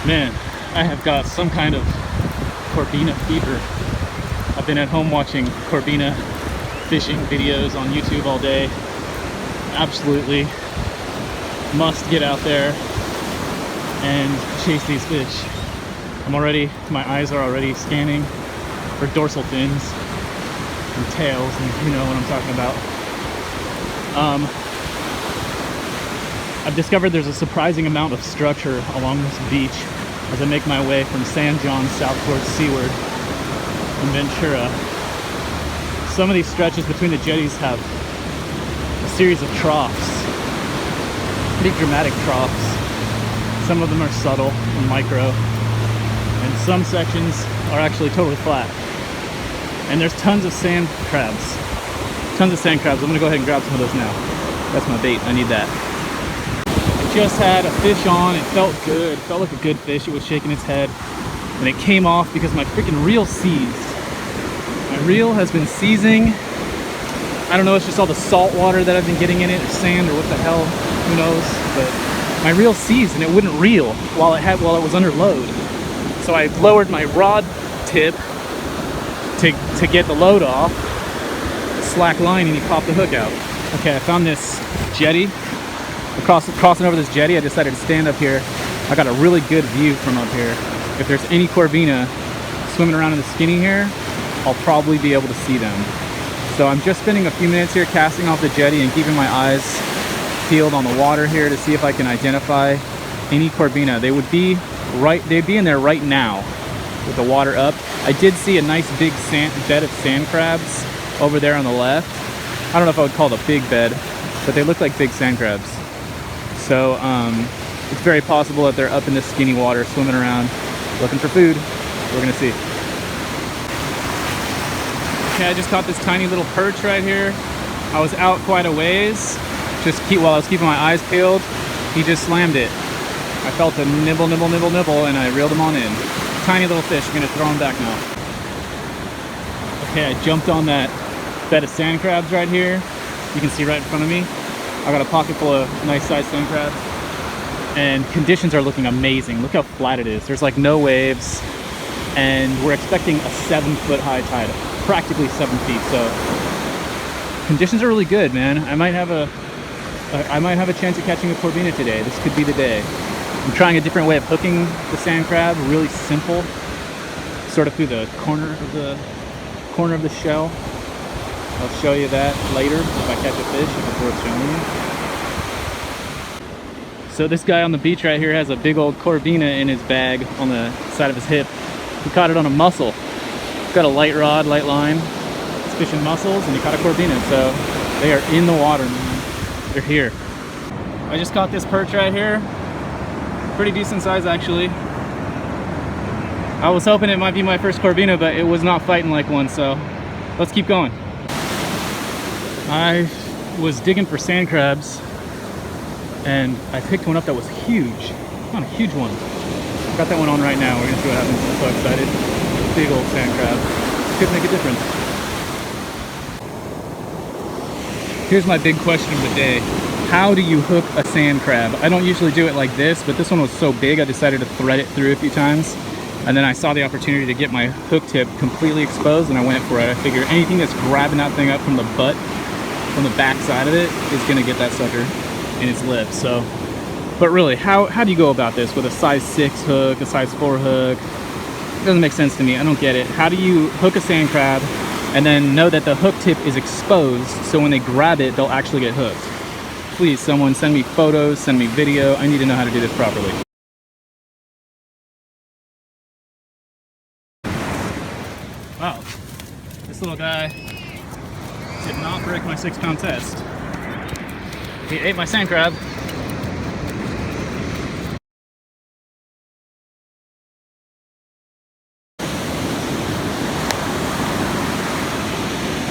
Man, I have got some kind of Corbina fever. I've been at home watching Corbina fishing videos on YouTube all day. Absolutely must get out there and chase these fish. My eyes are already scanning for dorsal fins and tails, and you know what I'm talking about. I've discovered there's a surprising amount of structure along this beach as I make my way from San John south towards Seaward in Ventura. Some of these stretches between the jetties have a series of troughs, pretty dramatic troughs. Some of them are subtle and micro, and some sections are actually totally flat. And there's tons of sand crabs. Tons of sand crabs. I'm gonna go ahead and grab some of those now. That's my bait, I need that. I just had a fish on, it felt good. It felt like a good fish, it was shaking its head. And it came off because my freaking reel seized. My reel has been seizing. I don't know, it's just all the salt water that I've been getting in it, or sand, or what the hell, who knows. But my reel seized and it wouldn't reel while it was under load. So I lowered my rod tip to get the load off, slack line, and he popped the hook out. Okay, I found this jetty. Crossing over this jetty, I decided to stand up here. I got a really good view from up here. If there's any Corbina swimming around in the skinny here, I'll probably be able to see them. So I'm just spending a few minutes here casting off the jetty and keeping my eyes peeled on the water here to see if I can identify any Corbina. They'd be in there right now with the water up. I did see a nice big bed of sand crabs over there on the left. I don't know if I would call it a big bed, but they look like big sand crabs. So it's very possible that they're up in this skinny water swimming around looking for food. We're gonna see. Okay, I just caught this tiny little perch right here. I was out quite a ways, while I was keeping my eyes peeled. He just slammed it. I felt a nibble, nibble, nibble, nibble, and I reeled him on in. Tiny little fish, I'm gonna throw him back now. Okay, I jumped on that bed of sand crabs right here. You can see right in front of me. I got a pocket full of nice sized sand crabs, and conditions are looking amazing. Look how flat it is. There's like no waves, and we're expecting a 7-foot high tide, practically 7 feet. So conditions are really good, man. I might have a chance of catching a Corbina today. This could be the day. I'm trying a different way of hooking the sand crab, really simple, sort of through the corner of the shell. I'll show you that later if I catch a fish, if it's worth showing you. So this guy on the beach right here has a big old Corbina in his bag on the side of his hip. He caught it on a mussel. He's got a light rod, light line. He's fishing mussels and he caught a Corbina. So they are in the water, man. They're here. I just caught this perch right here. Pretty decent size actually. I was hoping it might be my first Corbina, but it was not fighting like one, so let's keep going. I was digging for sand crabs and I picked one up that was huge. Not a huge one. Got that one on right now. We're gonna see what happens. I'm so excited. Big old sand crab. Could make a difference. Here's my big question of the day. How do you hook a sand crab? I don't usually do it like this, but this one was so big I decided to thread it through a few times. And then I saw the opportunity to get my hook tip completely exposed and I went for it. I figured anything that's grabbing that thing up from the butt, from the back side of it, is gonna get that sucker in its lip. So, but really, how do you go about this with a size 6 hook, a size 4 hook? It doesn't make sense to me. I don't get it. How do you hook a sand crab and then know that the hook tip is exposed so when they grab it, they'll actually get hooked? Please, someone send me photos, send me video. I need to know how to do this properly. Wow, this little guy did not break my 6-pound test. He ate my sand crab.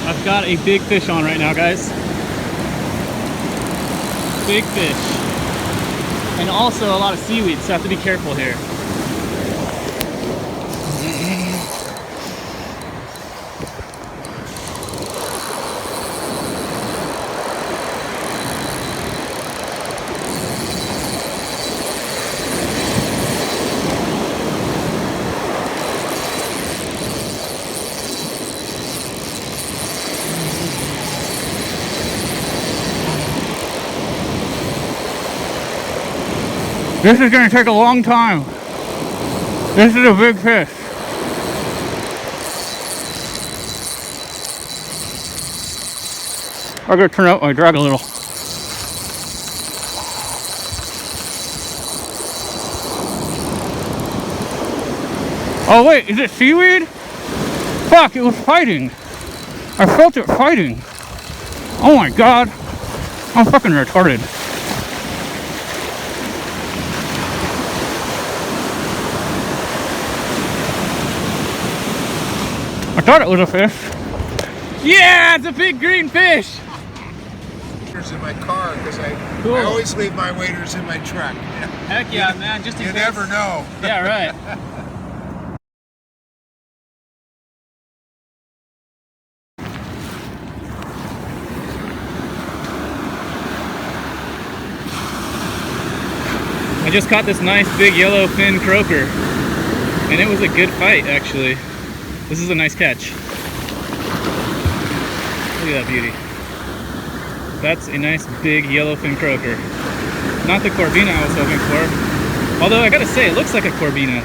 I've got a big fish on right now, guys. Big fish. And also a lot of seaweed, so I have to be careful here. This is gonna take a long time. This is a big fish. I gotta turn out my drag a little. Oh wait, is it seaweed? Fuck, it was fighting. I felt it fighting. Oh my god. I'm fucking retarded. I thought it was a fish. Yeah, it's a big green fish. In my car because Cool. I always leave my waders in my truck. Heck yeah, man, just in You case. never know. Yeah, right. I just caught this nice big yellowfin croaker, and it was a good fight actually. This is a nice catch. Look at that beauty. That's a nice big yellowfin croaker. Not the Corbina I was hoping for. Although I gotta say, it looks like a Corbina.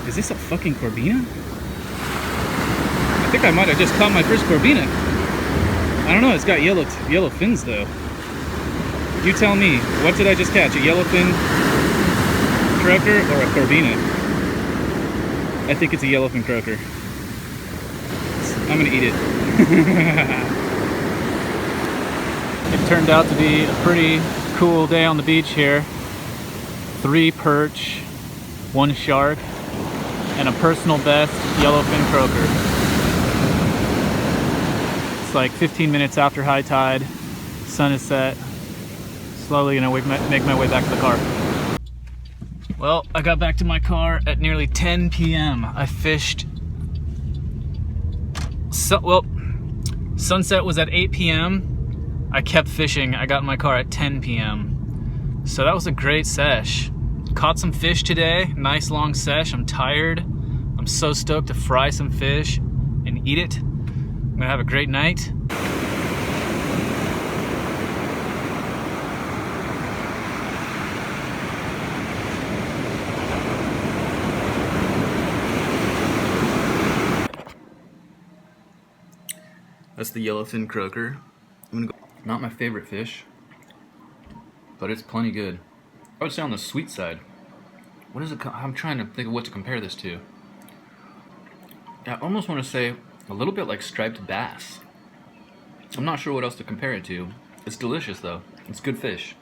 Is this a fucking Corbina? I think I might have just caught my first Corbina. I don't know, it's got yellow fins though. You tell me, what did I just catch? A yellowfin croaker or a Corbina? I think it's a yellowfin croaker. I'm gonna eat it. It turned out to be a pretty cool day on the beach here. 3 perch, 1 shark, and a personal best yellowfin croaker. It's like 15 minutes after high tide, sun is set. Slowly gonna make my way back to the car. Well, I got back to my car at nearly 10 p.m. I fished, sunset was at 8 p.m. I kept fishing. I got in my car at 10 p.m. So that was a great sesh. Caught some fish today, nice long sesh. I'm tired. I'm so stoked to fry some fish and eat it. I'm gonna have a great night. That's the yellowfin croaker. I'm gonna go. Not my favorite fish, but it's plenty good. I would say on the sweet side. What is it? I'm trying to think of what to compare this to. I almost want to say a little bit like striped bass. I'm not sure what else to compare it to. It's delicious though. It's good fish.